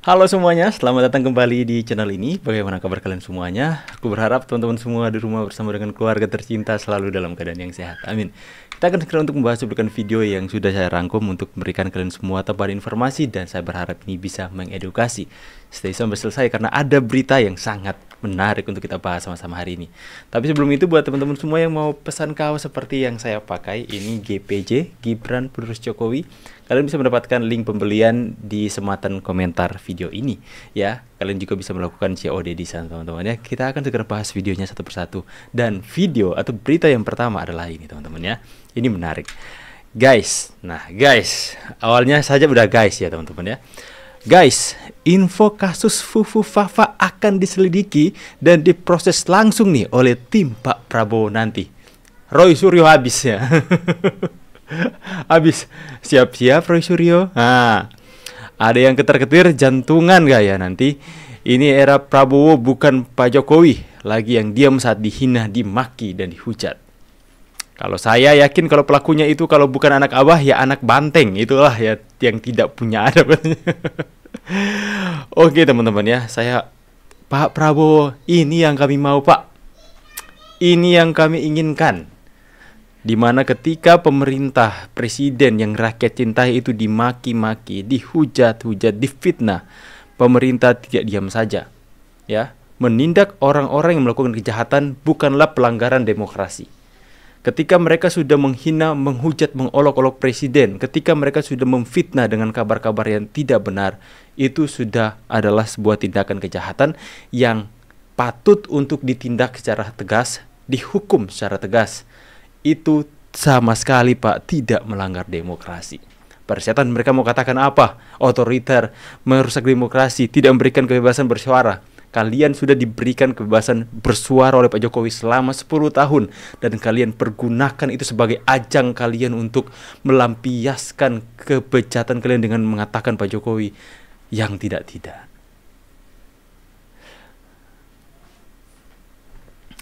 Halo semuanya, selamat datang kembali di channel ini. Bagaimana kabar kalian semuanya? Aku berharap teman-teman semua di rumah bersama dengan keluarga tercinta selalu dalam keadaan yang sehat. Amin. Kita akan segera untuk membahas cuplikan video yang sudah saya rangkum untuk memberikan kalian semua tambahan informasi, dan saya berharap ini bisa mengedukasi. Stay sampai selesai karena ada berita yang sangat menarik untuk kita bahas sama-sama hari ini. Tapi sebelum itu, buat teman-teman semua yang mau pesan kaos seperti yang saya pakai, ini GPJ, Gibran Penerus Jokowi. Kalian bisa mendapatkan link pembelian di sematan komentar video ini ya. Kalian juga bisa melakukan COD di sana teman-teman ya. Kita akan segera bahas videonya satu persatu. Dan video atau berita yang pertama adalah ini teman-teman ya. Ini menarik guys. Nah guys, awalnya saja udah guys ya teman-teman ya. Guys, info kasus Fufu Fafa akan diselidiki dan diproses langsung nih oleh tim Pak Prabowo nanti. Roy Suryo habis ya. Habis, siap-siap Roy Suryo. Nah, ada yang ketar-ketir jantungan gak ya nanti? Ini era Prabowo bukan Pak Jokowi lagi yang diam saat dihina, dimaki dan dihujat. Kalau saya yakin kalau pelakunya itu kalau bukan anak abah ya anak banteng, itulah ya yang tidak punya adab. Oke teman-teman ya, Pak Prabowo, ini yang kami mau Pak. Ini yang kami inginkan. Dimana ketika pemerintah, presiden yang rakyat cintai itu dimaki-maki, dihujat-hujat, difitnah, pemerintah tidak diam saja ya. Menindak orang-orang yang melakukan kejahatan bukanlah pelanggaran demokrasi. Ketika mereka sudah menghina, menghujat, mengolok-olok presiden, ketika mereka sudah memfitnah dengan kabar-kabar yang tidak benar, itu sudah adalah sebuah tindakan kejahatan yang patut untuk ditindak secara tegas, dihukum secara tegas. Itu sama sekali Pak tidak melanggar demokrasi. Persetan mereka mau katakan apa? Otoriter, merusak demokrasi, tidak memberikan kebebasan bersuara. Kalian sudah diberikan kebebasan bersuara oleh Pak Jokowi selama 10 tahun. Dan kalian pergunakan itu sebagai ajang kalian untuk melampiaskan kebejatan kalian dengan mengatakan Pak Jokowi yang tidak-tidak.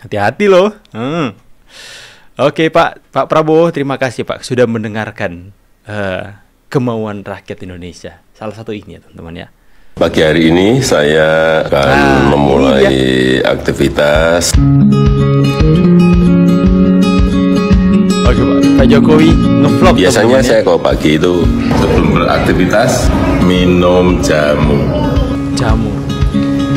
Hati-hati loh. Oke Pak Prabowo, terima kasih Pak sudah mendengarkan kemauan rakyat Indonesia. Salah satu ini ya teman-teman ya. Pagi hari ini saya akan memulai aktivitas. Oke Pak Jokowi ngevlog. Biasanya saya kalau pagi itu sebelum beraktivitas minum jamu. Jamu.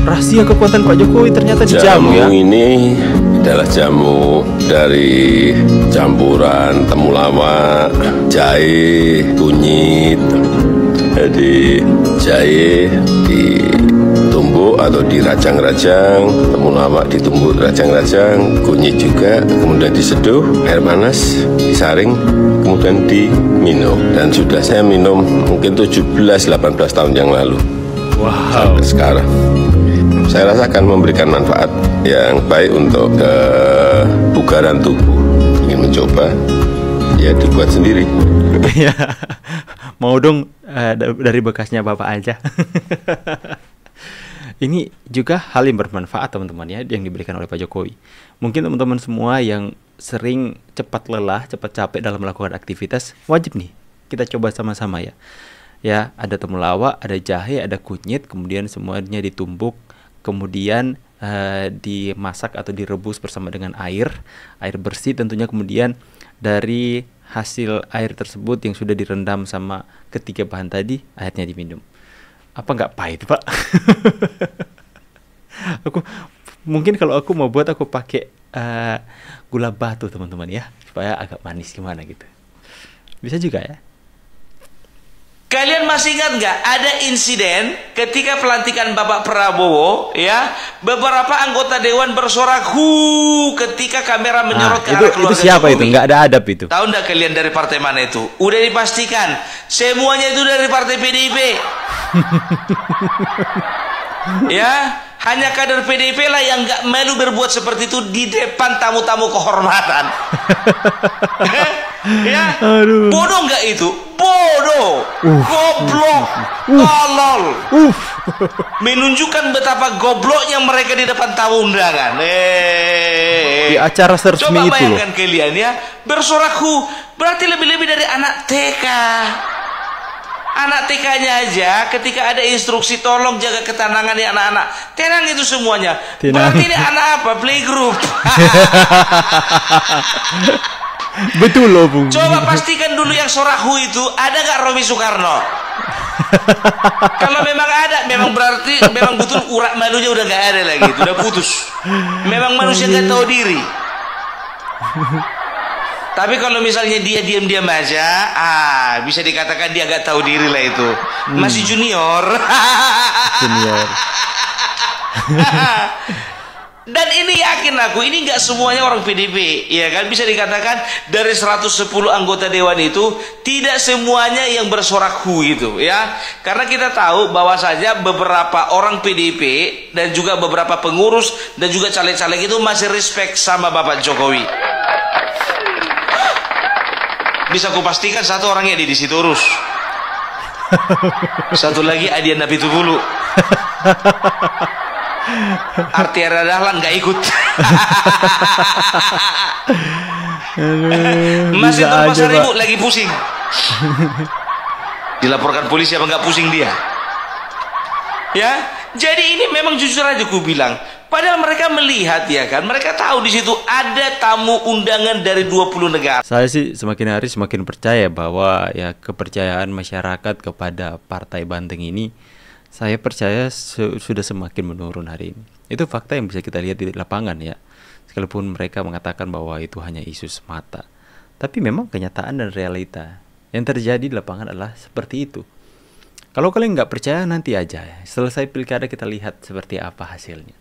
Rahasia kekuatan Pak Jokowi ternyata di jamu ya. Jamu ini adalah jamu dari campuran temulawak, jahe, kunyit. Jadi jahe ditumbuk atau dirajang-rajang, temulawak ditumbuk rajang-rajang, kunyit juga, kemudian diseduh, air panas, disaring, kemudian diminum. Dan sudah saya minum mungkin 17-18 tahun yang lalu. Wow. Sampai sekarang. Saya rasa akan memberikan manfaat yang baik untuk kebugaran tubuh. Ingin mencoba, ya dibuat sendiri. Mau dong dari bekasnya Bapak aja. Ini juga hal yang bermanfaat teman-teman ya, yang diberikan oleh Pak Jokowi. Mungkin teman-teman semua yang sering cepat lelah, cepat capek dalam melakukan aktivitas, wajib nih kita coba sama-sama ya. Ya, ada temulawak, ada jahe, ada kunyit, kemudian semuanya ditumbuk, kemudian dimasak atau direbus bersama dengan air bersih tentunya, kemudian dari hasil air tersebut yang sudah direndam sama ketiga bahan tadi, airnya diminum. Apa nggak pahit Pak? Mungkin kalau aku mau buat, aku pakai gula batu teman-teman ya, supaya agak manis gimana gitu. Bisa juga ya. Kalian masih ingat nggak ada insiden ketika pelantikan Bapak Prabowo ya, beberapa anggota dewan bersorak ketika kamera menyorot ke arah keluarga itu siapa Jokowi. Itu nggak ada adab itu. Tahu nggak kalian dari partai mana itu? Udah dipastikan semuanya itu dari partai PDIP. Ya, hanya kader PDIP lah yang nggak malu berbuat seperti itu di depan tamu-tamu kehormatan. Ya, bodoh nggak itu? Bodoh, goblok, tolol. Menunjukkan betapa gobloknya mereka di depan tamu undangan. Di acara resmi itu. Coba bayangkan kalian ya, bersorak berarti lebih-lebih dari anak TK. Anak TK-nya aja ketika ada instruksi tolong jaga ketenangan ya anak-anak, tenang itu semuanya. Tenang. Berarti ini anak apa? Playgroup. Betul loh Bung. Coba pastikan dulu yang sorahu itu ada nggak Romi Soekarno. Kalau memang ada, memang berarti memang betul urat malunya udah nggak ada lagi, itu udah putus. Memang manusia nggak tahu diri. Tapi kalau misalnya dia diam-diam aja, bisa dikatakan dia agak tahu diri lah itu. Masih junior. Junior. Dan ini yakin aku, ini nggak semuanya orang PDP, ya kan? Bisa dikatakan dari 110 anggota dewan itu tidak semuanya yang bersorak hu itu, ya. Karena kita tahu bahwa saja beberapa orang PDP dan juga beberapa pengurus dan juga caleg-caleg itu masih respect sama Bapak Jokowi. Bisa kupastikan satu orangnya di Sitorus. Satu lagi Adian Napi Tubulu. Artiara Dahlan nggak ikut. Masih Pasar Ibu lagi pusing. Dilaporkan polisi apa nggak pusing dia? Ya, jadi ini memang jujur aja ku bilang. Padahal mereka melihat ya kan, mereka tahu di situ ada tamu undangan dari 20 negara. Saya sih semakin hari semakin percaya bahwa ya kepercayaan masyarakat kepada Partai Banteng ini, saya percaya sudah semakin menurun hari ini. Itu fakta yang bisa kita lihat di lapangan ya. Sekalipun mereka mengatakan bahwa itu hanya isu semata, tapi memang kenyataan dan realita yang terjadi di lapangan adalah seperti itu. Kalau kalian nggak percaya, nanti aja ya, selesai pilkada kita lihat seperti apa hasilnya.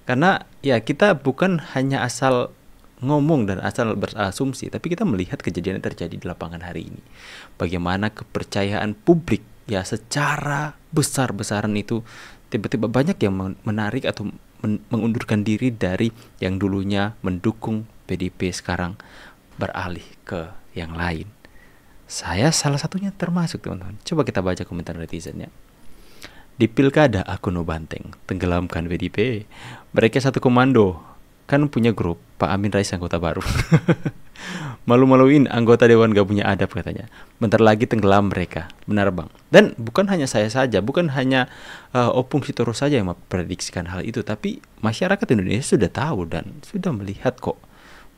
Karena ya kita bukan hanya asal ngomong dan asal berasumsi, tapi kita melihat kejadian yang terjadi di lapangan hari ini. Bagaimana kepercayaan publik ya secara besar-besaran itu tiba-tiba banyak yang menarik atau mengundurkan diri dari yang dulunya mendukung PDP, sekarang beralih ke yang lain. Saya salah satunya termasuk, teman-teman. Coba kita baca komentar netizennya. Di pilkada Akuno Banteng, tenggelamkan PDP. Mereka satu komando, kan punya grup. Pak Amin Rais anggota baru. Malu-maluin anggota dewan gak punya adab katanya. Bentar lagi tenggelam mereka. Benar bang. Dan bukan hanya saya saja, bukan hanya Opung Sitorus saja yang memprediksikan hal itu, tapi masyarakat Indonesia sudah tahu dan sudah melihat kok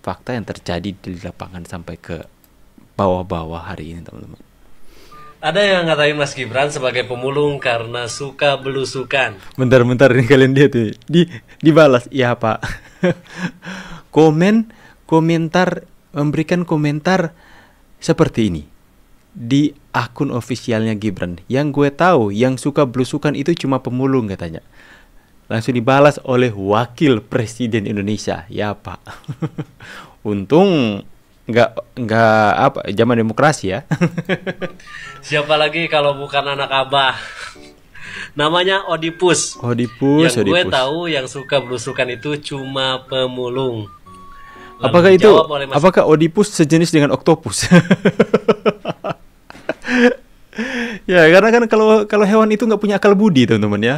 fakta yang terjadi di lapangan sampai ke bawah-bawah hari ini, teman-teman. Ada yang ngatain Mas Gibran sebagai pemulung karena suka belusukan. Bentar ini kalian lihat tuh. Dibalas, iya Pak. Komentar memberikan komentar seperti ini di akun ofisialnya Gibran. Yang gue tahu yang suka belusukan itu cuma pemulung katanya. Langsung dibalas oleh Wakil Presiden Indonesia. Ya Pak. Untung nggak apa zaman demokrasi ya. Siapa lagi kalau bukan anak abah? Namanya Oedipus. Oedipus. Yang gue tahu yang suka belusukan itu cuma pemulung. Apakah Oedipus sejenis dengan oktopus? Ya karena kan kalau hewan itu nggak punya akal budi, teman-teman ya.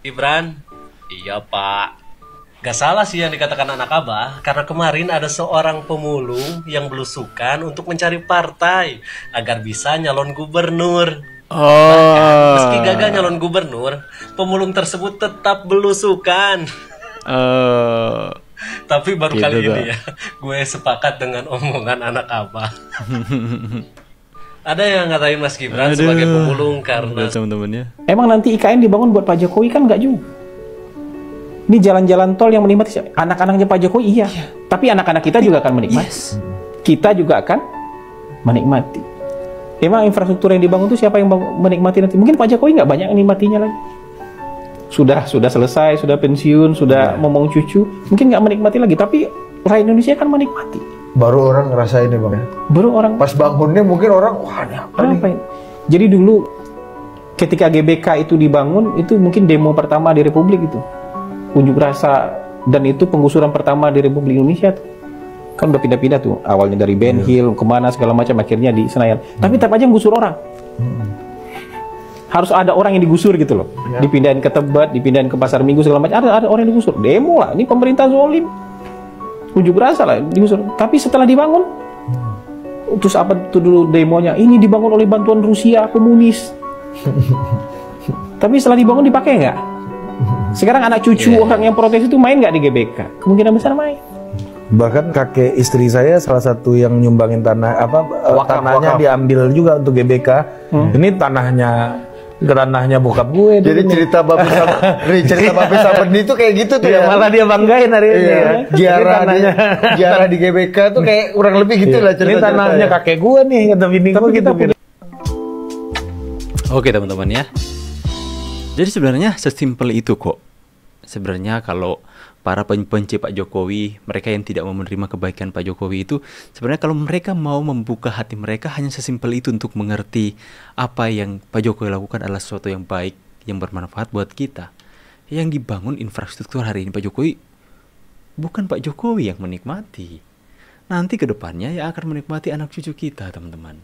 Gibran, iya Pak. Gak salah sih yang dikatakan anak abah, karena kemarin ada seorang pemulung yang belusukan untuk mencari partai agar bisa nyalon gubernur. Bahkan, meski gagal nyalon gubernur, pemulung tersebut tetap belusukan. Tapi baru gitu kali ini ya, gue sepakat dengan omongan anak abah. Ada yang ngatain Mas Gibran sebagai pemulung karena teman-temannya. Emang nanti IKN dibangun buat Pak Jokowi kan nggak juga? Ini jalan-jalan tol yang menikmati anak-anaknya Pak Jokowi, iya. Tapi anak-anak kita juga akan menikmati. Yes. Kita juga akan menikmati. Emang infrastruktur yang dibangun itu siapa yang menikmati nanti? Mungkin Pak Jokowi nggak banyak menikmatinya lagi. Sudah selesai, sudah pensiun, sudah ngomong cucu, mungkin nggak menikmati lagi. Tapi rakyat Indonesia kan menikmati. Baru orang ngerasain ya bang ya? Baru orang. Pas bangunnya mungkin orang, wah ini apa nih? Jadi dulu ketika GBK itu dibangun, itu mungkin demo pertama di Republik itu. Unjuk rasa, dan itu penggusuran pertama di Republik Indonesia tuh. Kan udah pindah-pindah tuh, awalnya dari Ben Hill kemana segala macam, akhirnya di Senayan. Tapi tetap aja ngusur orang. Harus ada orang yang digusur gitu loh. Dipindahin ke Tebet, dipindahin ke Pasar Minggu segala macam, ada orang yang digusur. Demo lah, ini pemerintah zolim. Unjuk rasa lah digusur. Tapi setelah dibangun, Terus apa tuh dulu demonya? Ini dibangun oleh bantuan Rusia komunis. Tapi setelah dibangun dipakai nggak? Sekarang anak cucu orang yang protes itu main nggak di GBK? Kemungkinan besar main. Bahkan kakek istri saya salah satu yang nyumbangin tanahnya Wakaf. diambil juga untuk GBK. Ini tanahnya bokap gue. Jadi cerita Babe sama Benih itu kayak gitu tuh ya. Malah dia banggain hari ini. Giara di GBK tuh kayak kurang lebih gitu lah cerita. Ini tanahnya kakek gue nih, kata bini gue gitu. Oke teman-teman ya. Jadi sebenarnya sesimpel itu kok. Sebenarnya kalau para pembenci Pak Jokowi, mereka yang tidak mau menerima kebaikan Pak Jokowi itu, sebenarnya kalau mereka mau membuka hati mereka hanya sesimpel itu untuk mengerti apa yang Pak Jokowi lakukan adalah sesuatu yang baik, yang bermanfaat buat kita. Yang dibangun infrastruktur hari ini Pak Jokowi, bukan Pak Jokowi yang menikmati. Nanti ke depannya yang akan menikmati anak cucu kita, teman-teman.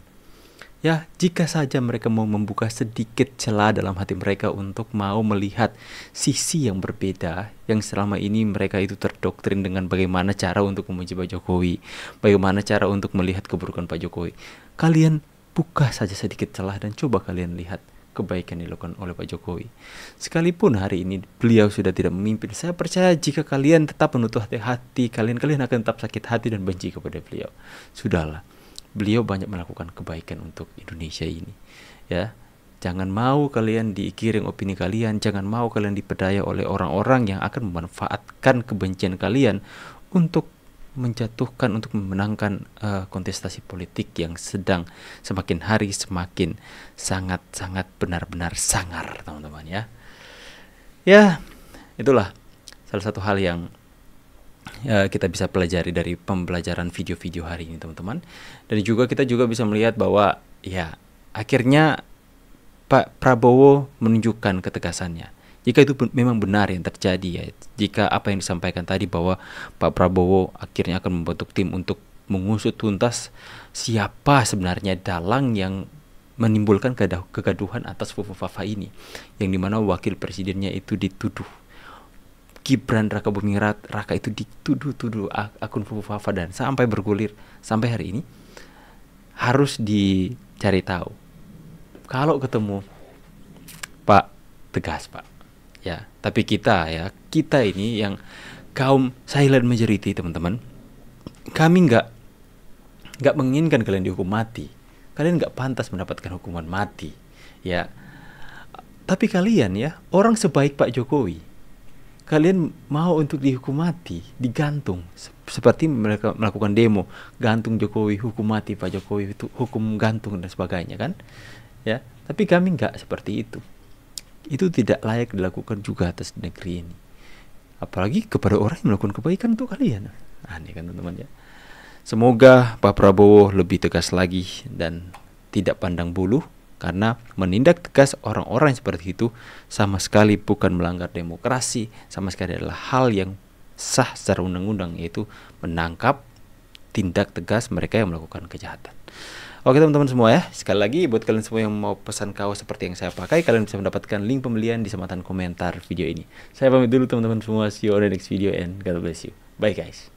Ya, jika saja mereka mau membuka sedikit celah dalam hati mereka untuk mau melihat sisi yang berbeda, yang selama ini mereka itu terdoktrin dengan bagaimana cara untuk memuji Pak Jokowi, bagaimana cara untuk melihat keburukan Pak Jokowi. Kalian buka saja sedikit celah dan coba kalian lihat kebaikan yang dilakukan oleh Pak Jokowi. Sekalipun hari ini beliau sudah tidak memimpin, saya percaya jika kalian tetap menutup hati, kalian akan tetap sakit hati dan benci kepada beliau. Sudahlah. Beliau banyak melakukan kebaikan untuk Indonesia ini, ya. Jangan mau kalian diikiring opini kalian, jangan mau kalian diperdaya oleh orang-orang yang akan memanfaatkan kebencian kalian untuk menjatuhkan, untuk memenangkan kontestasi politik yang sedang semakin hari semakin sangat-sangat benar-benar sangar, teman-teman ya. Ya, itulah salah satu hal yang kita bisa pelajari dari pembelajaran video-video hari ini, teman-teman. Dan juga kita juga bisa melihat bahwa ya akhirnya Pak Prabowo menunjukkan ketegasannya. Jika itu memang benar yang terjadi ya, jika apa yang disampaikan tadi bahwa Pak Prabowo akhirnya akan membentuk tim untuk mengusut tuntas siapa sebenarnya dalang yang menimbulkan kegaduhan atas Fufu Fafa ini, yang dimana wakil presidennya itu dituduh, Gibran Raka Buming Raka itu dituduh akun Fufu Fafa, dan sampai bergulir sampai hari ini harus dicari tahu. Kalau ketemu Pak, tegas Pak ya. Tapi kita ini yang kaum silent majority, teman-teman, kami nggak menginginkan kalian dihukum mati. Kalian nggak pantas mendapatkan hukuman mati ya. Tapi kalian ya, orang sebaik Pak Jokowi, kalian mau untuk dihukum mati, digantung, seperti mereka melakukan demo, gantung Jokowi, hukum mati Pak Jokowi, itu hukum gantung dan sebagainya kan, ya. Tapi kami nggak seperti itu. Itu tidak layak dilakukan juga atas negeri ini, apalagi kepada orang yang melakukan kebaikan untuk kalian. Aneh kan, teman-teman ya. Semoga Pak Prabowo lebih tegas lagi dan tidak pandang bulu, karena menindak tegas orang-orang seperti itu sama sekali bukan melanggar demokrasi, sama sekali adalah hal yang sah secara undang-undang, yaitu menangkap, tindak tegas mereka yang melakukan kejahatan. Oke teman-teman semua ya, sekali lagi buat kalian semua yang mau pesan kaos seperti yang saya pakai, kalian bisa mendapatkan link pembelian di sematan komentar video ini. Saya pamit dulu teman-teman semua, see you on the next video and God bless you. Bye guys.